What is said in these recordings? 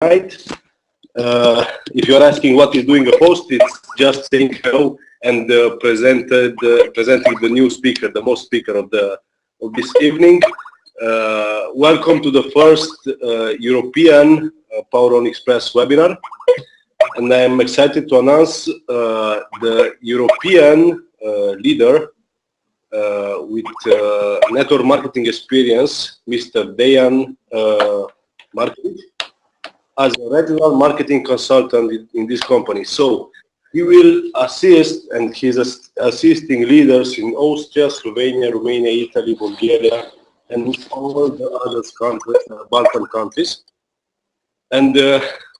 night. If you're asking what is doing a host, it's just saying hello and presenting the new speaker, the most speaker of this evening. Welcome to the first European Power on Express webinar, and I'm excited to announce the European leader with network marketing experience, Mr. Dejan Markovic, as a regional marketing consultant in this company. So he will assist, and he's assisting leaders in Austria, Slovenia, Romania, Italy, Bulgaria, and all the other countries, Balkan countries. And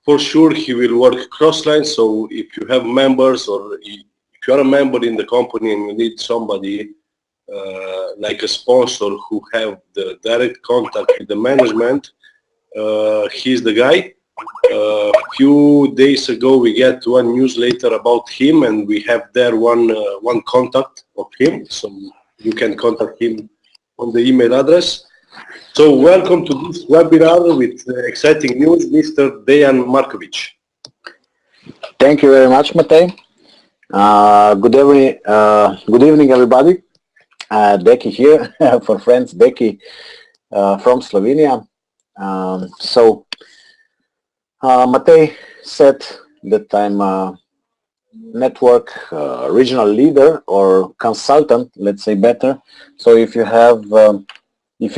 for sure, he will work cross-line. So if you have members, or if you're a member in the company and you need somebody like a sponsor who have the direct contact with the management, he's the guy. A few days ago we get one newsletter about him, and we have there one contact of him, so you can contact him on the email address. So welcome to this webinar with exciting news, Mr. Dejan Markovic. Thank you very much, Matej. Good evening, everybody. Deki here, for friends, Deki from Slovenia. Matej said that I'm a network regional leader or consultant, let's say better. So if you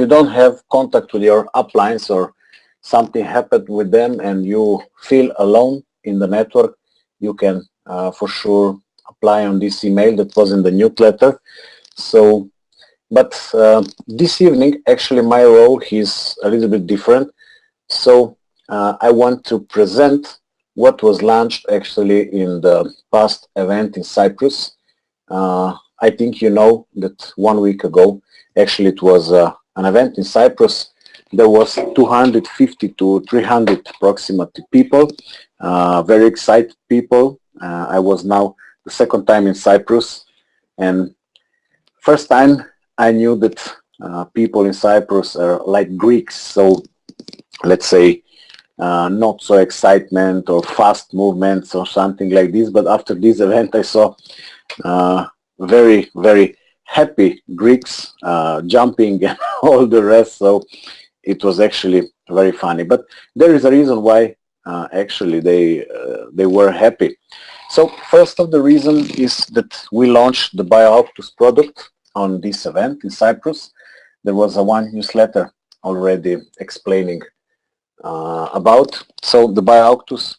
don't have contact with your uplines or something happened with them and you feel alone in the network, you can for sure apply on this email that was in the newsletter. So, but this evening, actually my role is a little bit different. So I want to present what was launched actually in the past event in Cyprus. I think you know that 1 week ago, actually it was an event in Cyprus. There was 250 to 300 approximately people, very excited people. I was now the second time in Cyprus, and first time I knew that people in Cyprus are like Greeks, so let's say not so excitement or fast movements or something like this, but after this event I saw very, very happy Greeks jumping and all the rest, so it was actually very funny. But there is a reason why actually they were happy. So first of the reason is that we launched the BioAuctus product on this event in Cyprus. There was one newsletter already explaining about. So the BioAuctus,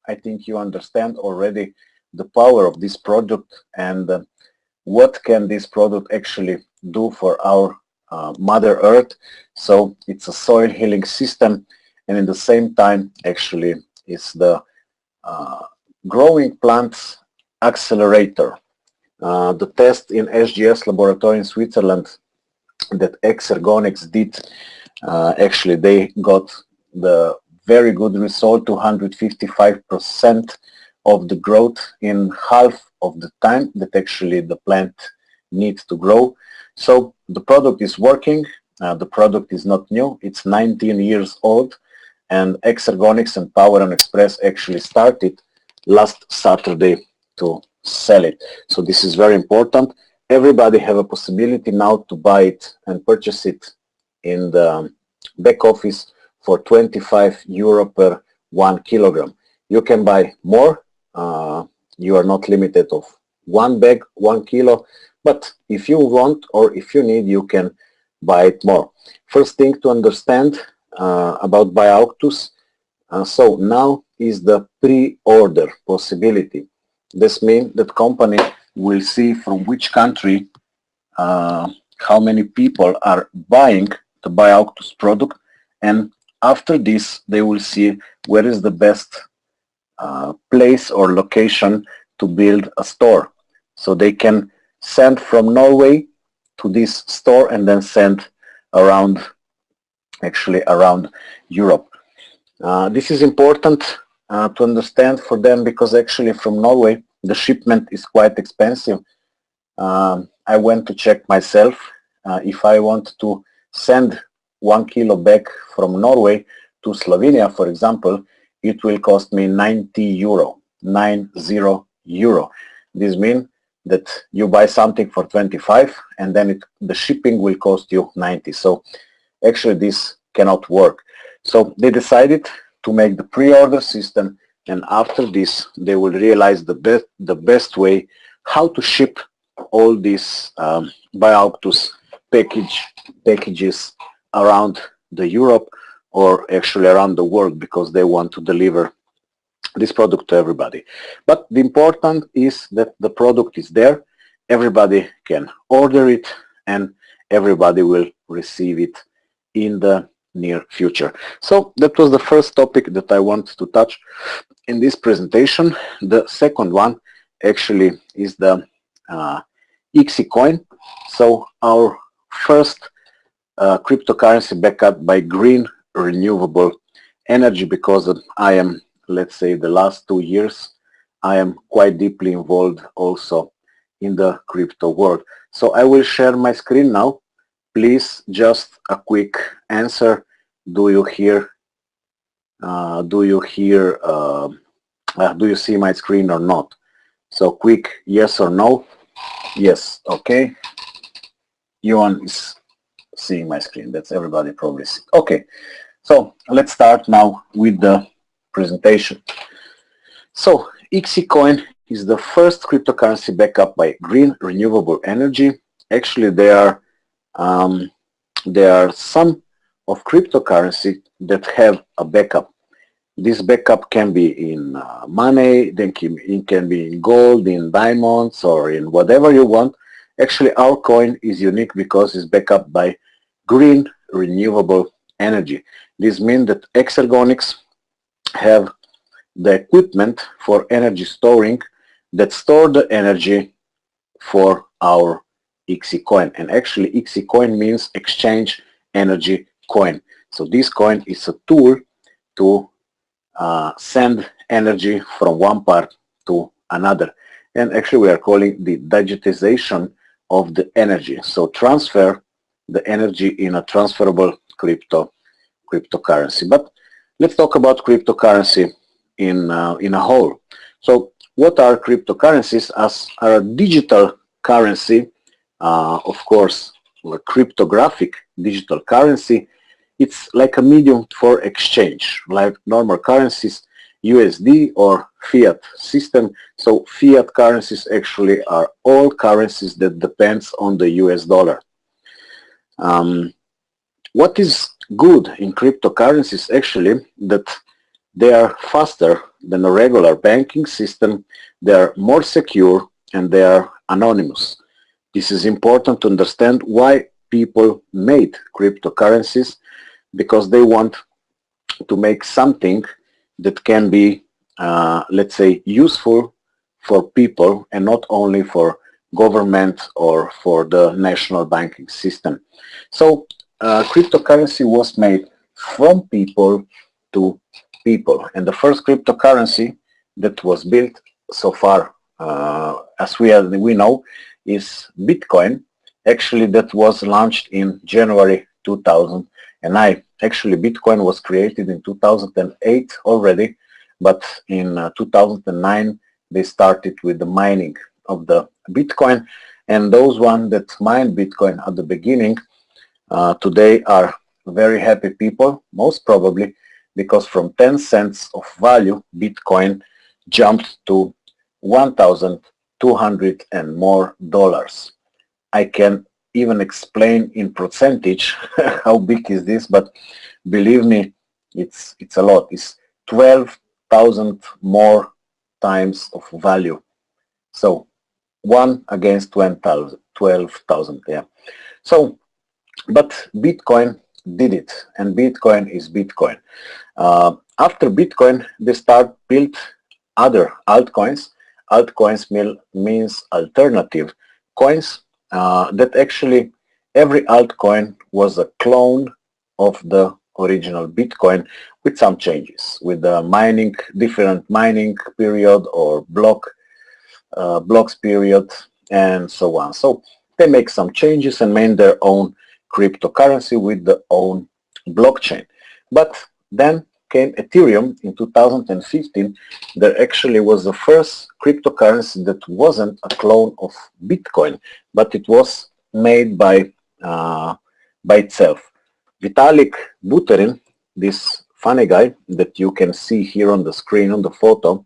I think you understand already the power of this product and what can this product actually do for our Mother Earth. So it's a soil healing system, and in the same time actually it's the growing plants accelerator. The test in SGS laboratory in Switzerland that XECOIN did, actually they got the very good result, 255% of the growth in half of the time that actually the plant needs to grow. So the product is working. The product is not new. It's 19 years old, and XECOIN and Power on Express actually started last Saturday to sell it. So this is very important. Everybody have a possibility now to buy it and purchase it in the back office for 25 euro per 1 kilogram. You can buy more. You are not limited of one bag, 1 kilo, but if you want or if you need, you can buy it more. First thing to understand about BioAuctus, so now is the pre-order possibility. This means that company will see from which country how many people are buying the BioAuctus product, and after this they will see where is the best place or location to build a store. So they can send from Norway to this store and then send around, actually around Europe. This is important to understand for them, because actually from Norway the shipment is quite expensive. I went to check myself. If I want to send 1 kilo back from Norway to Slovenia, for example, it will cost me 90 euro, 90 euro. This means that you buy something for 25 and then the shipping will cost you 90. So actually this cannot work. So they decided to make the pre-order system, and after this they will realize the best way how to ship all these Bioctus packages around the Europe, or actually around the world, because they want to deliver this product to everybody. But the important is that the product is there, everybody can order it, and everybody will receive it in the near future. So that was the first topic that I want to touch in this presentation. The second one actually is the XECOIN. So our first cryptocurrency backed up by green renewable energy, because I am, let's say, the last 2 years, I am quite deeply involved also in the crypto world. So I will share my screen now. Please, just a quick answer. Do you hear? Do you see my screen or not? So quick yes or no. Yes. Okay. Yuan is seeing my screen. That's everybody probably see. Okay. So let's start now with the presentation. So XECOIN is the first cryptocurrency backed up by green renewable energy. Actually, there are some of cryptocurrency that have a backup. This backup can be in money, then it can be in gold, in diamonds, or in whatever you want. Actually, our coin is unique because it's backed up by green renewable energy. This means that Exergonics have the equipment for energy storing that store the energy for our XECOIN. And actually, XECOIN means exchange energy coin. So this coin is a tool to send energy from one part to another. And actually, we are calling the digitization of the energy. So transfer the energy in a transferable cryptocurrency. But let's talk about cryptocurrency in a whole. So what are cryptocurrencies? As a digital currency, of course, a cryptographic digital currency, it's like a medium for exchange, like normal currencies, USD or fiat system. So fiat currencies actually are all currencies that depends on the US dollar. What is good in cryptocurrencies actually that they are faster than a regular banking system, they are more secure, and they are anonymous. This is important to understand why people made cryptocurrencies, because they want to make something that can be, let's say, useful for people and not only for government or for the national banking system. So cryptocurrency was made from people to people, and the first cryptocurrency that was built so far, as we know, is Bitcoin. Actually, that was launched in January 2009. Actually, Bitcoin was created in 2008 already, but in 2009 they started with the mining of the Bitcoin, and those ones that mined Bitcoin at the beginning today are very happy people, most probably because from 10 cents of value, Bitcoin jumped to 1,200 and more dollars. I can even explain in percentage how big is this, but believe me, it's a lot. It's 12,000 more times of value. So 1 against 12,000, yeah. So, but Bitcoin did it, and Bitcoin is Bitcoin. After Bitcoin, they built other altcoins. Altcoins means alternative coins. That actually every altcoin was a clone of the original Bitcoin with some changes, with the different mining period or blocks period and so on. So they make some changes and made their own cryptocurrency with their own blockchain. But then came Ethereum in 2015, there actually was the first cryptocurrency that wasn't a clone of Bitcoin, but it was made by itself. Vitalik Buterin, this funny guy that you can see here on the screen on the photo,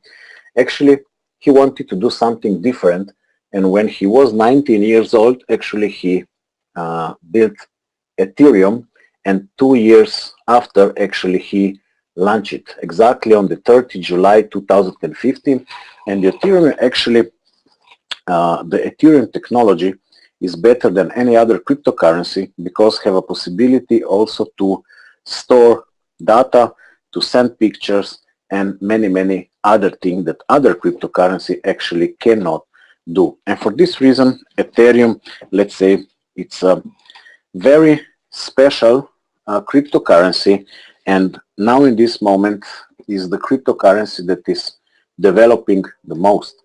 actually he wanted to do something different, and when he was 19 years old, actually he built Ethereum, and 2 years after actually he launched it, exactly on the 30th July 2015. And the Ethereum actually, the Ethereum technology is better than any other cryptocurrency because have a possibility also to store data, to send pictures, and many other things that other cryptocurrency actually cannot do. And for this reason, Ethereum, let's say, it's a very special cryptocurrency, and now in this moment is the cryptocurrency that is developing the most.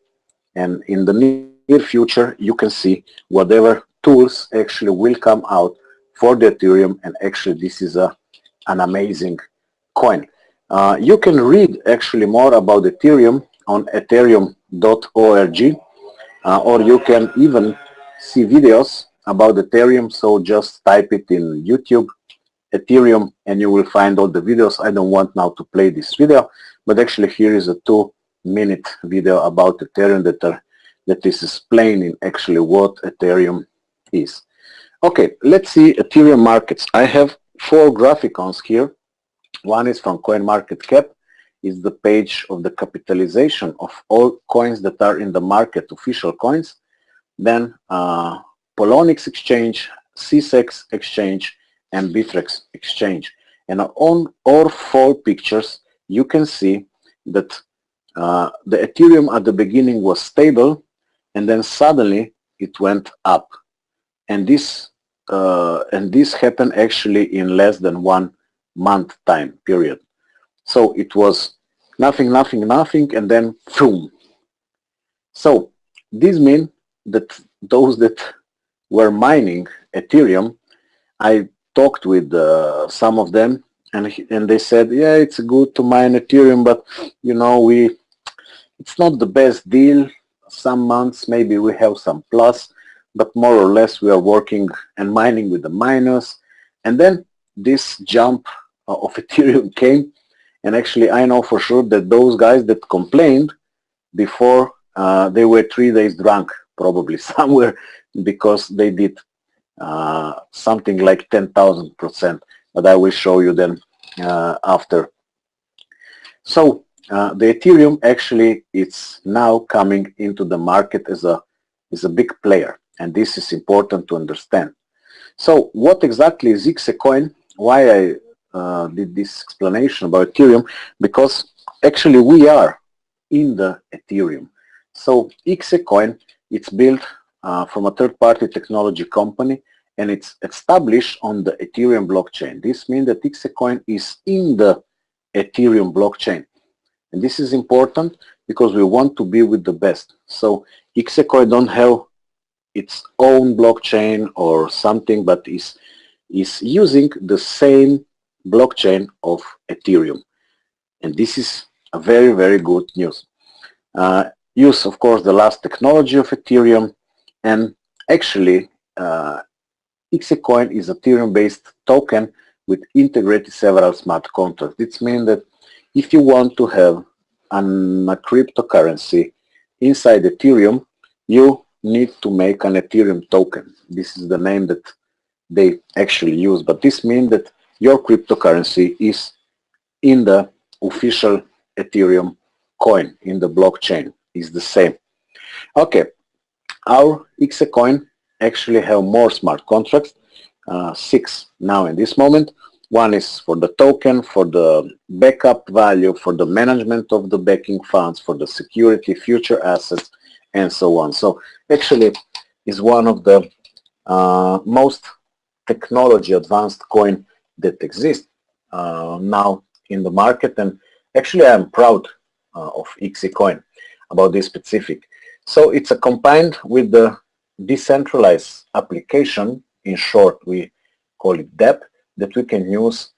And in the near future, you can see whatever tools actually will come out for the Ethereum, and actually this is an amazing coin. You can read actually more about Ethereum on ethereum.org, or you can even see videos about Ethereum, so just type it in YouTube, Ethereum, and you will find all the videos. I don't want now to play this video, but actually here is a 2-minute video about Ethereum that is explaining actually what Ethereum is. Okay, let's see Ethereum markets. I have 4 graphicons here. One is from CoinMarketCap. Is the page of the capitalization of all coins that are in the market, official coins. Then Polonix exchange, CSEX exchange, and Bittrex exchange. And on all 4 pictures, you can see that the Ethereum at the beginning was stable, and then suddenly it went up. And this happened actually in less than 1 month time period. So it was nothing, and then boom. So this means that those that were mining Ethereum, I talked with some of them, and they said, yeah, it's good to mine Ethereum, but you know, it's not the best deal. Some months maybe we have some plus, but more or less we are working and mining with the miners. And then this jump of Ethereum came, and actually I know for sure that those guys that complained before, they were 3 days drunk probably somewhere, because they did something like 10,000%, but I will show you then after. So the Ethereum actually it's now coming into the market as a big player, and this is important to understand. So what exactly is XECOIN? Why I did this explanation about Ethereum? Because actually we are in the Ethereum. So XECOIN, it's built from a third-party technology company, and it's established on the Ethereum blockchain. This means that XECOIN is in the Ethereum blockchain. And this is important because we want to be with the best. So XECOIN don't have its own blockchain or something, but is using the same blockchain of Ethereum. And this is a very good news. Use, of course, the last technology of Ethereum, and actually XECOIN is a Ethereum-based token with integrated several smart contracts. This means that if you want to have a cryptocurrency inside Ethereum, you need to make an Ethereum token. This is the name that they actually use, but this means that your cryptocurrency is in the official Ethereum coin, in the blockchain, is the same. Okay, our XECOIN actually have more smart contracts, 6 now in this moment. One is for the token, for the backup value, for the management of the backing funds, for the security, future assets, and so on. So actually is one of the most technology advanced coin that exist now in the market, and actually I'm proud of XECOIN about this specific. So it's a combined with the decentralized application, in short we call it DEP, that we can use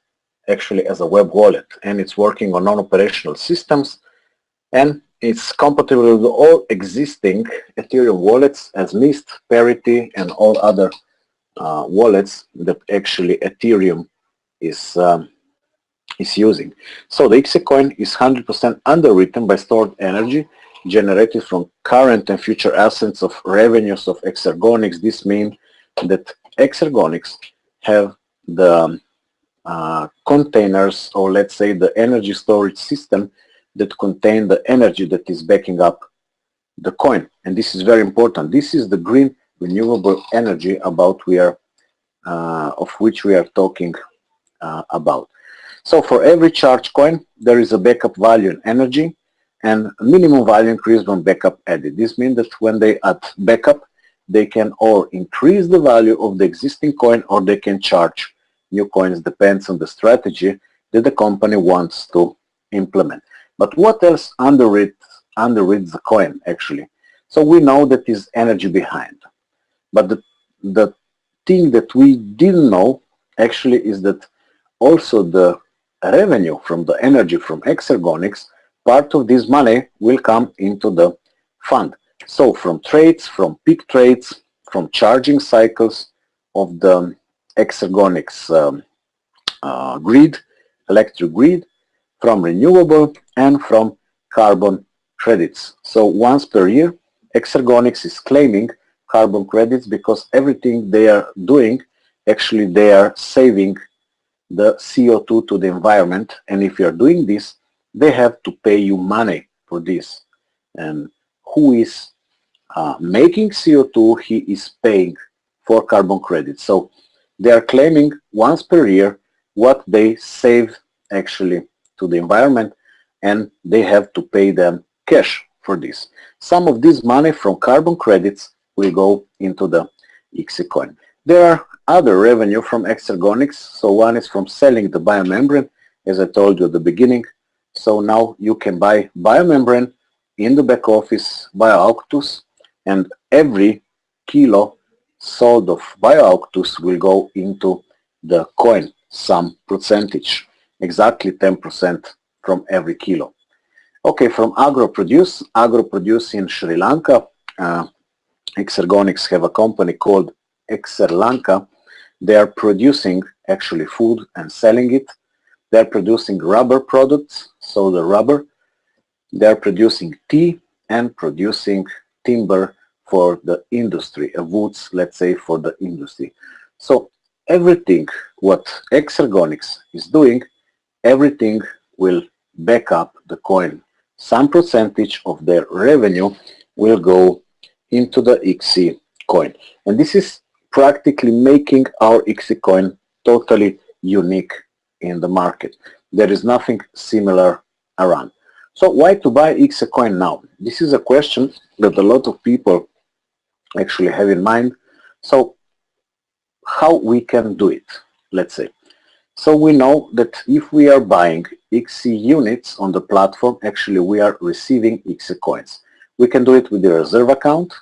actually as a web wallet, and it's working on non-operational systems, and it's compatible with all existing Ethereum wallets as Mist, Parity, and all other wallets that actually Ethereum is using. So the XECOIN is 100% underwritten by stored energy generated from current and future assets of revenues of Exergonics. This means that Exergonics have the containers, or let's say the energy storage system that contain the energy that is backing up the coin. And this is very important. This is the green renewable energy about of which we are talking about. So for every charged coin, there is a backup value in energy and minimum value increase when backup added. This means that when they add backup, they can or increase the value of the existing coin, or they can charge new coins, depends on the strategy that the company wants to implement. But what else underwrites the coin actually? So we know that is energy behind. But the thing that we didn't know actually is that also the revenue from the energy from Exergonics, part of this money will come into the fund. So from trades, from peak trades, from charging cycles of the Exergonics grid, electric grid, from renewable, and from carbon credits. So once per year, Exergonics is claiming carbon credits because everything they are doing, actually they are saving the CO2 to the environment, and if you're doing this, they have to pay you money for this. And who is making CO2, he is paying for carbon credits. So they are claiming once per year what they save actually to the environment, and they have to pay them cash for this. Some of this money from carbon credits will go into the XECOIN. There are other revenue from Exergonics. So one is from selling the biomembrane, as I told you at the beginning. So now you can buy biomembrane in the back office BioAuctus, and every kilo sold of BioAuctus will go into the coin, some percentage, exactly 10% from every kilo. Okay, from AgroProduce in Sri Lanka, Exergonics have a company called Exerlanka. They are producing actually food and selling it. They are producing rubber products, so the rubber. They are producing tea and producing timber for the industry, woods, let's say, for the industry. So everything what Exergonics is doing, everything will back up the coin. Some percentage of their revenue will go into the XECOIN. And this is practically making our XECOIN totally unique in the market. There is nothing similar around. So why to buy XECOIN now? This is a question that a lot of people actually have in mind. So how we can do it, let's say. So we know that if we are buying XE units on the platform, actually we are receiving XECOINs. We can do it with the reserve account,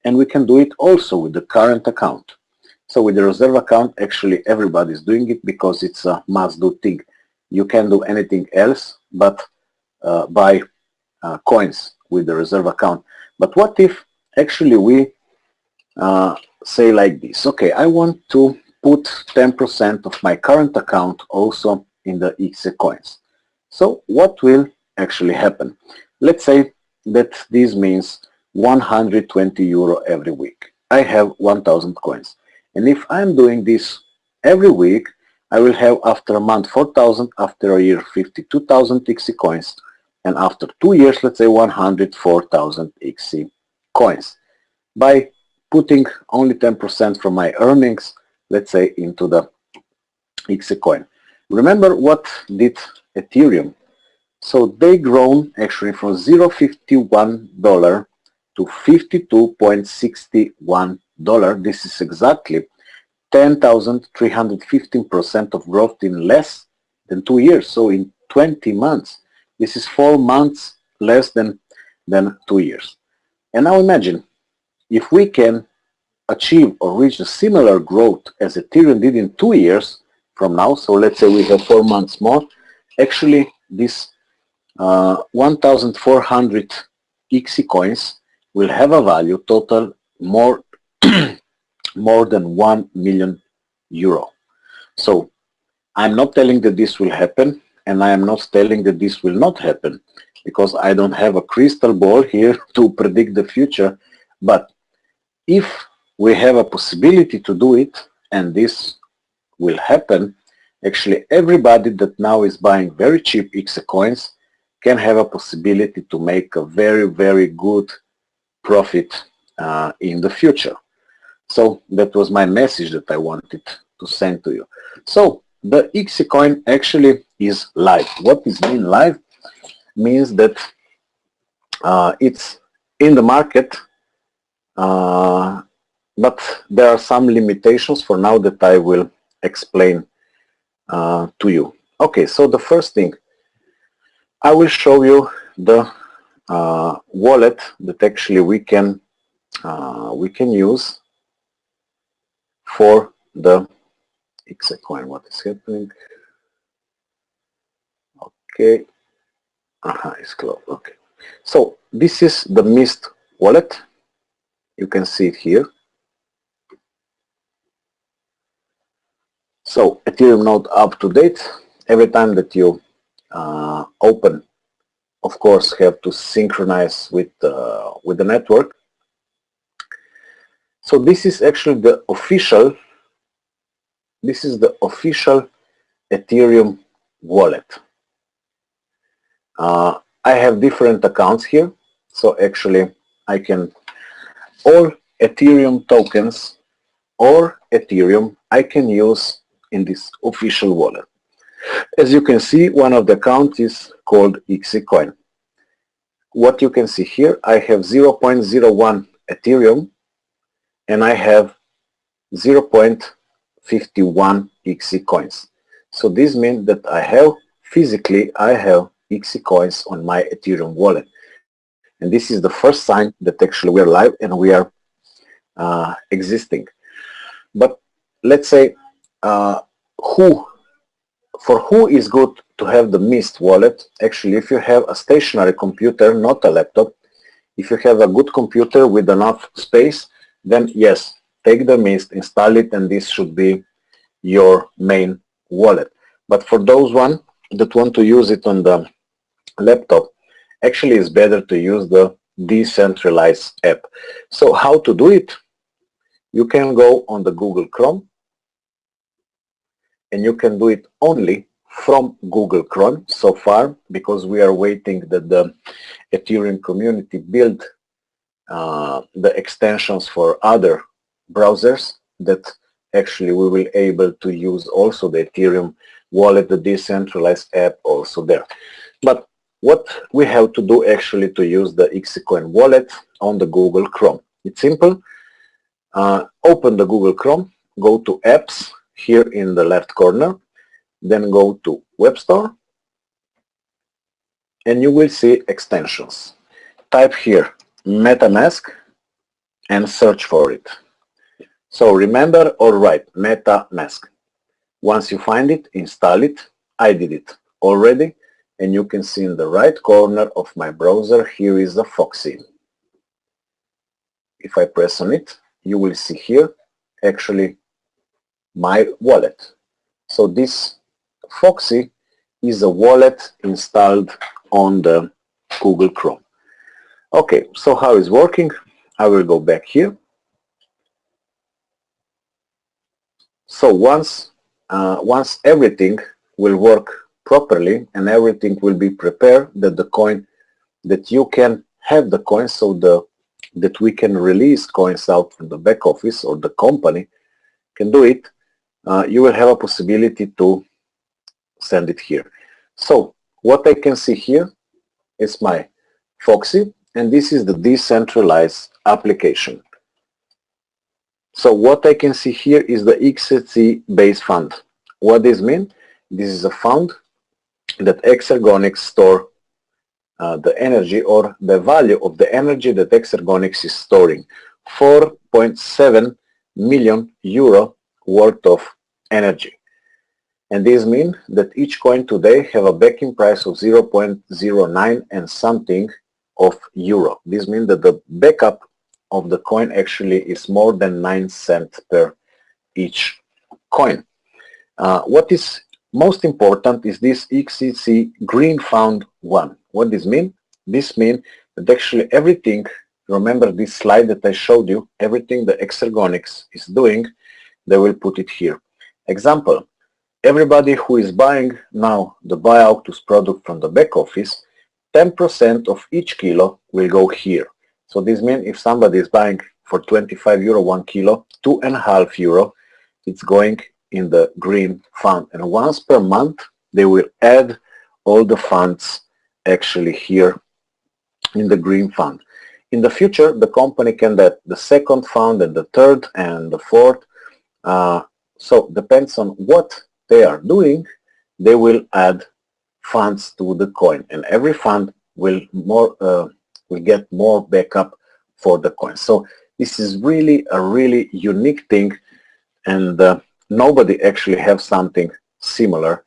and we can do it also with the current account. So with the reserve account, actually everybody is doing it because it's a must-do thing. You can't do anything else but buy coins with the reserve account. But what if actually we say like this? Okay, I want to put 10% of my current account also in the XECOINs. So what will actually happen? Let's say that this means 120 euro every week. I have 1000 coins. And if I'm doing this every week, I will have after a month 4000, after a year 52,000 XECOINs, and after 2 years, let's say 104,000 XECOINs. By putting only 10% from my earnings, let's say, into the XECOIN. Remember what did Ethereum? So they grown actually from $0.51 to $52.61. This is exactly 10,315% of growth in less than 2 years. So in 20 months, this is 4 months less than 2 years. And now imagine if we can achieve or reach a similar growth as Ethereum did in 2 years, from now. So let's say we have 4 months more. Actually, this 1,400 XECOINs will have a value total more more than 1 million euro. So I'm not telling that this will happen, and I am not telling that this will not happen, because I don't have a crystal ball here to predict the future. But if we have a possibility to do it, and this will happen, actually everybody that now is buying very cheap XECOINs can have a possibility to make a very, very good profit in the future. So that was my message that I wanted to send to you. So the XECOIN actually is live. What does mean live? Means that it's in the market, but there are some limitations for now that I will explain to you. Okay, so the first thing, I will show you the wallet that actually we can use for the XECOIN. What is happening? Okay, it's closed. Okay, so this is the Mist wallet. You can see it here. So Ethereum node up to date. Every time that you open, of course, have to synchronize with the network. So this is actually the official. This is the official Ethereum wallet. I have different accounts here, so actually I can, all Ethereum tokens or Ethereum I can use in this official wallet. As you can see, one of the accounts is called XECOIN. What you can see here, I have 0.01 Ethereum and I have 0.51 XECOINs. So this means that I have XECOINs on my Ethereum wallet. And this is the first sign that actually we are live and we are existing. But let's say for who is good to have the Mist wallet? Actually, if you have a stationary computer, not a laptop, if you have a good computer with enough space, then yes, take the Mist, install it, and this should be your main wallet. But for those one that want to use it on the laptop, actually it's better to use the decentralized app. So how to do it? You can go on the Google Chrome, and you can do it only from Google Chrome so far, because we are waiting that the Ethereum community build the extensions for other browsers that actually we will able to use also the Ethereum wallet, the decentralized app also there. But what we have to do actually to use the XECOIN wallet on the Google Chrome? It's simple. Open the Google Chrome, go to apps here in the left corner, then go to Web Store, and you will see extensions. Type here MetaMask and search for it. So remember or write MetaMask. Once you find it, install it. I did it already, and you can see in the right corner of my browser, here is a Foxy. If I press on it, you will see here actually my wallet. So this Foxy is a wallet installed on the Google Chrome. Okay, so how is working? I will go back here. So once everything will work properly and everything will be prepared, that you can have the coin, so that we can release coins out from the back office, or the company can do it, you will have a possibility to send it here. So what I can see here is my Foxy, and this is the decentralized application. So what I can see here is the XEC base fund. What does this mean? This is a fund that Exergonics store the energy, or the value of the energy that Exergonics is storing. 4.7 million euro worth of energy. And this means that each coin today have a backing price of 0.09 and something of euro. This means that the backup of the coin actually is more than 9 cents per each coin. What is most important is this XEC green fund one. What does this mean? This means that actually everything, remember this slide that I showed you, everything the XECOIN is doing, they will put it here. Example, everybody who is buying now the buyout product from the back office, 10% of each kilo will go here. So this means if somebody is buying for 25 euro 1 kilo, 2.5 euro, it's going in the green fund. And once per month, they will add all the funds actually here in the green fund. In the future, the company can add the second fund and the third and the fourth. So depends on what they are doing, they will add funds to the coin, and every fund will get more backup for the coin. So this is really a really unique thing, and nobody actually have something similar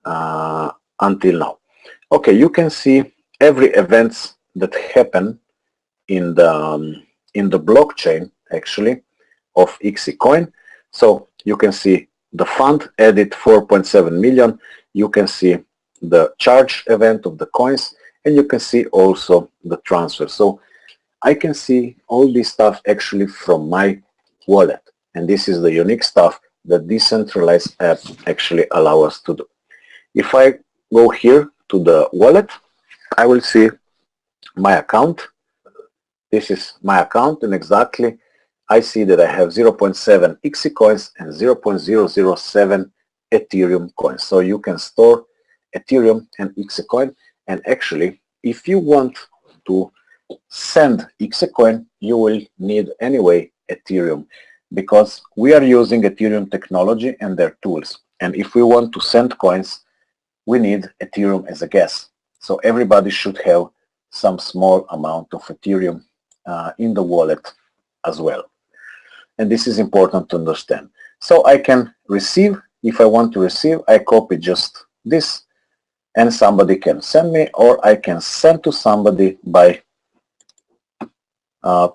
until now. Okay, you can see every events that happen in the blockchain actually of XECOIN. So you can see the fund added 4.7 million. You can see the charge event of the coins, and you can see also the transfer. So I can see all this stuff actually from my wallet, and this is the unique stuff that decentralized app actually allow us to do. If I go here to the wallet, I will see my account. This is my account, and exactly I see that I have 0.7 XECOINs and 0.007 Ethereum coins. So you can store Ethereum and XECOIN, and actually if you want to send XECOIN, you will need anyway Ethereum, because we are using Ethereum technology and their tools. And if we want to send coins, we need Ethereum as a gas. So everybody should have some small amount of Ethereum in the wallet as well. And this is important to understand. So I can receive, if I want to receive, I copy just this, and somebody can send me, or I can send to somebody by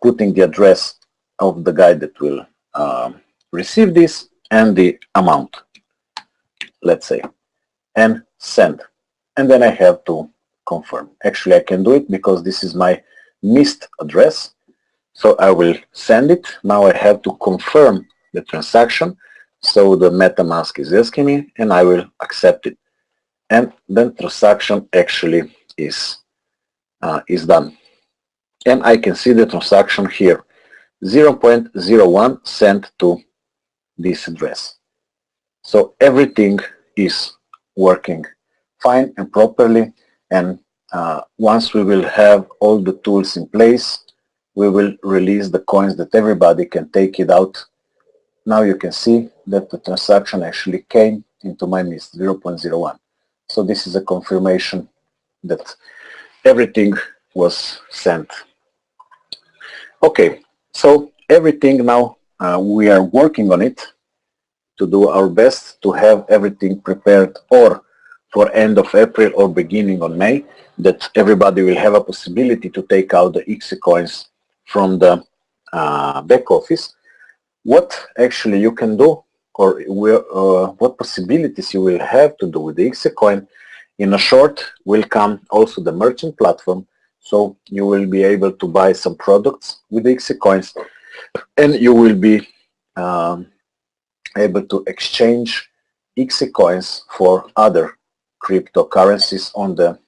putting the address of the guy that will receive this and the amount, let's say, and send. And then I have to confirm. Actually, I can do it because this is my missed address. So I will send it. Now I have to confirm the transaction. So the MetaMask is asking me, and I will accept it. And then transaction actually is done. And I can see the transaction here, 0.01 sent to this address. So everything is working fine and properly. And once we will have all the tools in place, we will release the coins that everybody can take it out. Now you can see that the transaction actually came into my list, 0.01. So this is a confirmation that everything was sent. Okay, so everything now, we are working on it to do our best to have everything prepared, or for end of April or beginning of May, that everybody will have a possibility to take out the XECOINs from the back office. What actually you can do, or what possibilities you will have to do with the XECOIN, in a short will come also the merchant platform. So you will be able to buy some products with the XECOINs, and you will be able to exchange XECOINs for other cryptocurrencies on the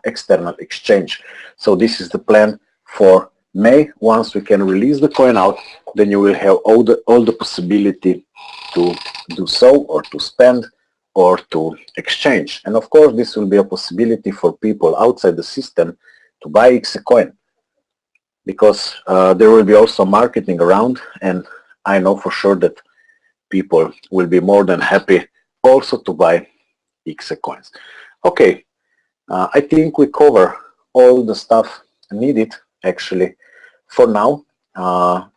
external exchange. So this is the plan for May. Once we can release the coin out, then you will have all the possibility to do so, or to spend, or to exchange. And of course, this will be a possibility for people outside the system to buy XECOIN, because there will be also marketing around, and I know for sure that people will be more than happy also to buy XECOINs. Okay, I think we cover all the stuff needed actually for now.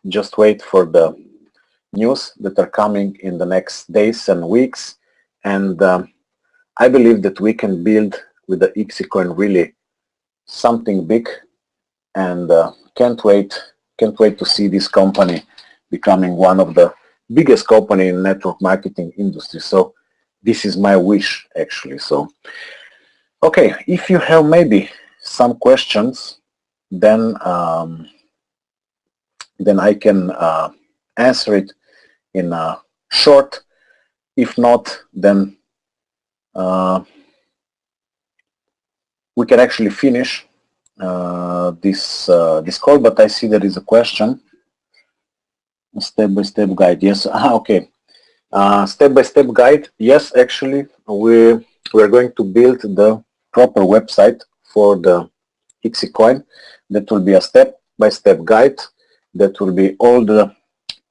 Just wait for the news that are coming in the next days and weeks, and I believe that we can build with the XECOIN really something big, and can't wait to see this company becoming one of the biggest company in network marketing industry. So this is my wish, actually. So okay, if you have maybe some questions, then I can answer it in short. If not, then we can actually finish this call. But I see there is a question. Step-by-step guide. Yes. Okay. Step-by-step guide. Yes, actually, we're going to build the proper website for the XECOIN. That will be a step-by-step guide. That will be all the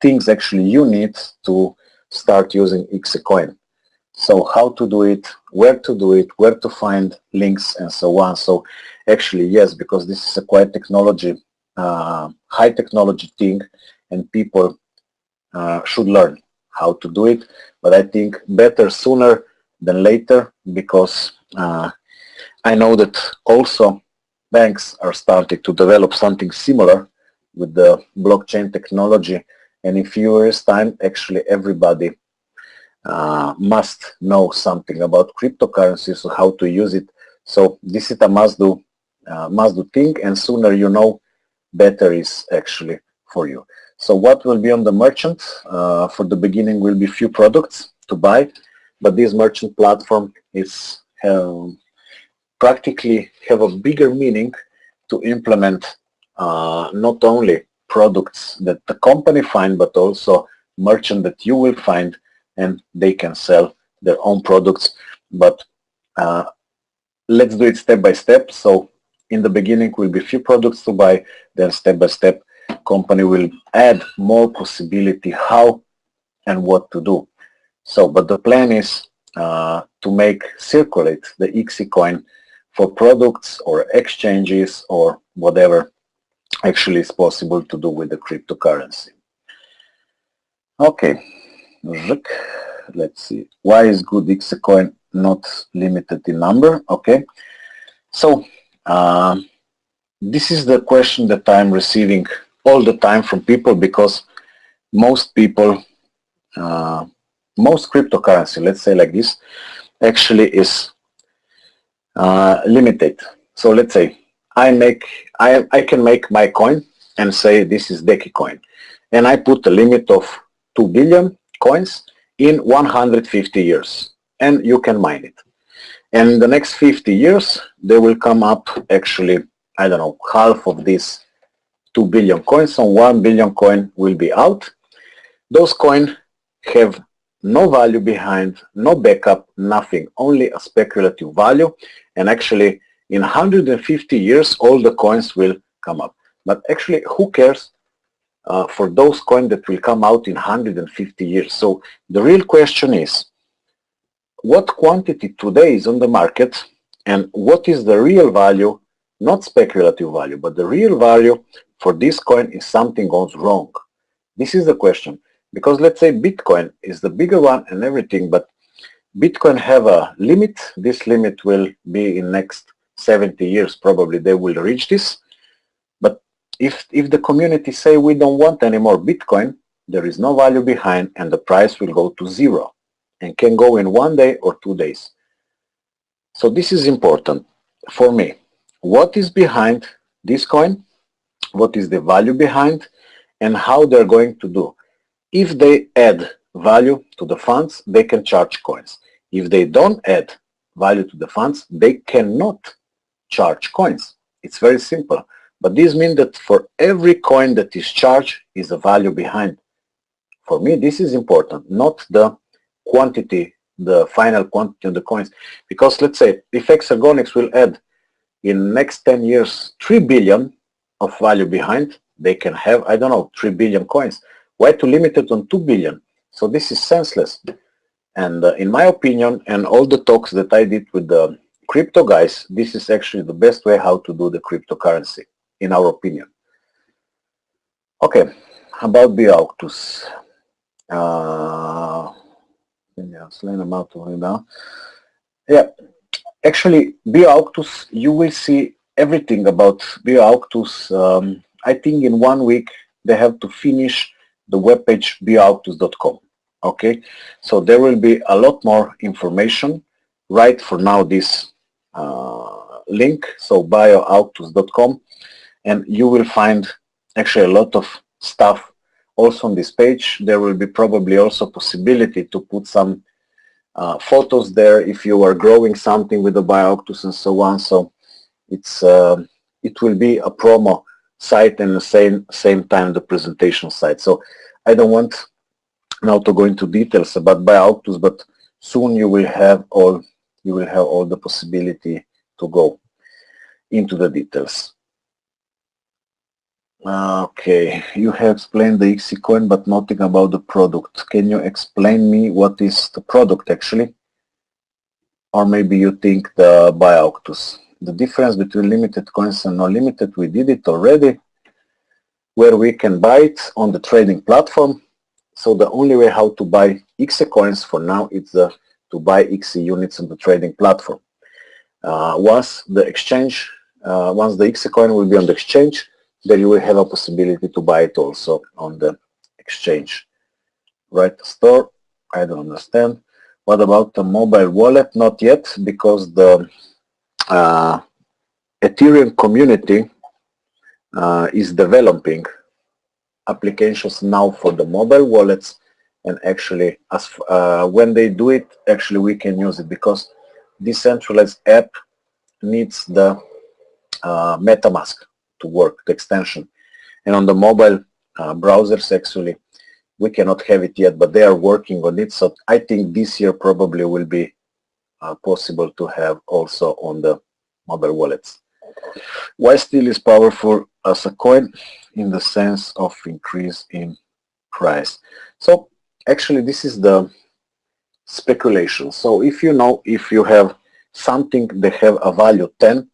things actually you need to start using XECOIN. So how to do it, where to find links, and so on. So actually, yes, because this is a quite technology, high technology thing, and people should learn how to do it. But I think better sooner than later, because I know that also banks are starting to develop something similar with the blockchain technology, and in few years' time, actually everybody must know something about cryptocurrencies, so how to use it. So this is a must-do thing, and sooner you know, better is actually for you. So what will be on the merchant? For the beginning will be few products to buy, but this merchant platform is practically have a bigger meaning to implement not only products that the company find, but also merchant that you will find, and they can sell their own products. But let's do it step by step. So in the beginning will be few products to buy, then step by step company will add more possibility how and what to do. So, but the plan is to make circulate the XECOIN for products or exchanges or whatever actually is possible to do with the cryptocurrency. Okay, let's see. Why is good XECOIN not limited in number? Okay, so this is the question that I'm receiving all the time from people, because most people, most cryptocurrency, let's say like this, actually is limited. So let's say I can make my coin and say this is XECOIN, and I put a limit of 2 billion coins in 150 years, and you can mine it. And in the next 50 years, there will come up actually, I don't know, half of these 2 billion coins, so 1 billion coin will be out. Those coins have no value behind, no backup, nothing, only a speculative value. And actually, in 150 years, all the coins will come up. But actually, who cares for those coins that will come out in 150 years? So the real question is, what quantity today is on the market, and what is the real value, not speculative value, but the real value for this coin if something goes wrong? This is the question. Because let's say Bitcoin is the bigger one and everything, but Bitcoin have a limit. This limit will be in next 70 years, probably they will reach this. But if the community say we don't want any more Bitcoin, there is no value behind, and the price will go to zero and can go in 1 day or 2 days. So this is important for me. What is behind this coin? What is the value behind, and how they're going to do? If they add value to the funds, they can charge coins. If they don't add value to the funds, they cannot charge coins. It's very simple. But this means that for every coin that is charged is a value behind. For me, this is important, not the quantity, the final quantity of the coins. Because let's say if Hexagonics will add in next 10 years 3 billion of value behind, they can have, I don't know, 3 billion coins. Why to limit it on 2 billion? So this is senseless. And in my opinion, and all the talks that I did with the crypto guys, this is actually the best way how to do the cryptocurrency, in our opinion. Okay, about Beauctus. Yeah, actually, BioAuctus, you will see everything about BioAuctus. I think in 1 week they have to finish the webpage bioauctus.com. Okay, so there will be a lot more information. Right for now, this link, so bioauctus.com, and you will find actually a lot of stuff also on this page. There will be probably also possibility to put some photos there if you are growing something with the BioAuctus and so on. So it's it will be a promo site and the same time the presentation site. So I don't want now to go into details about BioAuctus, but soon you will have all the possibility to go into the details. Okay, you have explained the XECOIN, but nothing about the product. Can you explain me what is the product actually? Or maybe you think the BioAuctus. The difference between limited coins and non-limited, we did it already, where we can buy it on the trading platform. So the only way how to buy XECOINs for now is to buy XE units on the trading platform. Once the XECOIN will be on the exchange, then you will have a possibility to buy it also on the exchange. Right, store, I don't understand. What about the mobile wallet? Not yet, because the Ethereum community is developing applications now for the mobile wallets, and actually when they do it, actually we can use it, because decentralized app needs the MetaMask to work, the extension, and on the mobile browsers actually we cannot have it yet, but they are working on it. So I think this year probably will be possible to have also on the mobile wallets. Why still is powerful as a coin in the sense of increase in price? So actually this is the speculation. So if you know, if you have something that have a value 10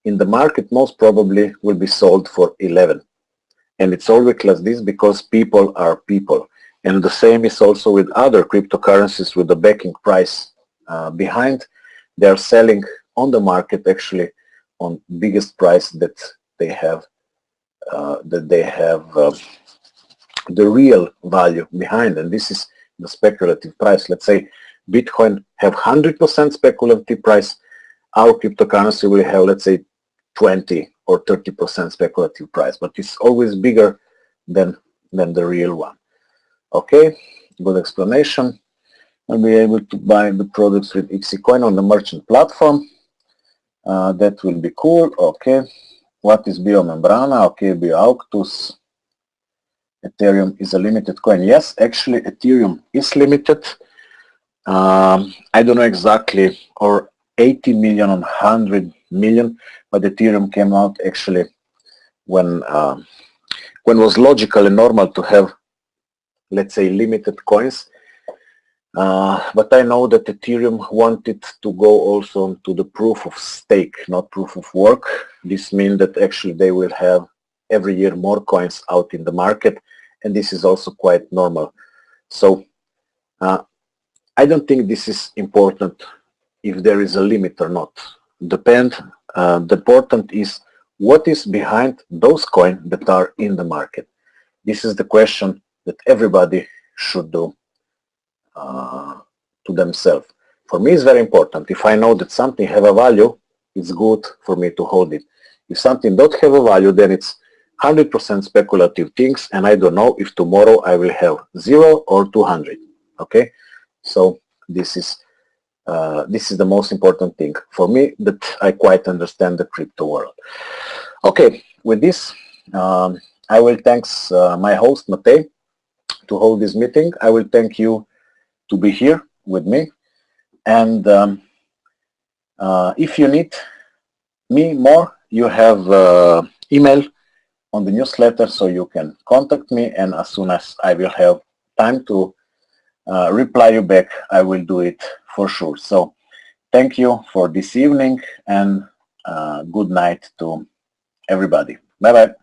in the market, most probably will be sold for 11. And it's always like this because people are people. And the same is also with other cryptocurrencies with the backing price behind. They are selling on the market actually on biggest price that they have, the real value behind. And this is the speculative price. Let's say Bitcoin have 100% speculative price. Our cryptocurrency will have, let's say, 20 or 30% speculative price, but it's always bigger than the real one. Okay, good explanation. I'll be able to buy the products with XECOIN on the merchant platform. That will be cool. Okay, what is Biomembrana? Okay, BioAuctus. Ethereum is a limited coin. Yes, actually Ethereum is limited. I don't know exactly, or 80 million or 100 million, but Ethereum came out actually when it was logical and normal to have, let's say, limited coins. But I know that Ethereum wanted to go also to the proof of stake, not proof of work. This means that actually they will have every year more coins out in the market, and this is also quite normal. So I don't think this is important if there is a limit or not. The important is what is behind those coins that are in the market. This is the question that everybody should do to themselves. For me, it's very important. If I know that something have a value, it's good for me to hold it. If something don't have a value, then it's 100% speculative things, and I don't know if tomorrow I will have 0 or 200. Okay, so this is the most important thing for me, that I quite understand the crypto world. Okay, with this, I will thanks my host Matej to hold this meeting. I will thank you to be here with me, and if you need me more, you have email on the newsletter, so you can contact me, and as soon as I will have time to reply you back, I will do it for sure. So thank you for this evening, and good night to everybody. Bye bye.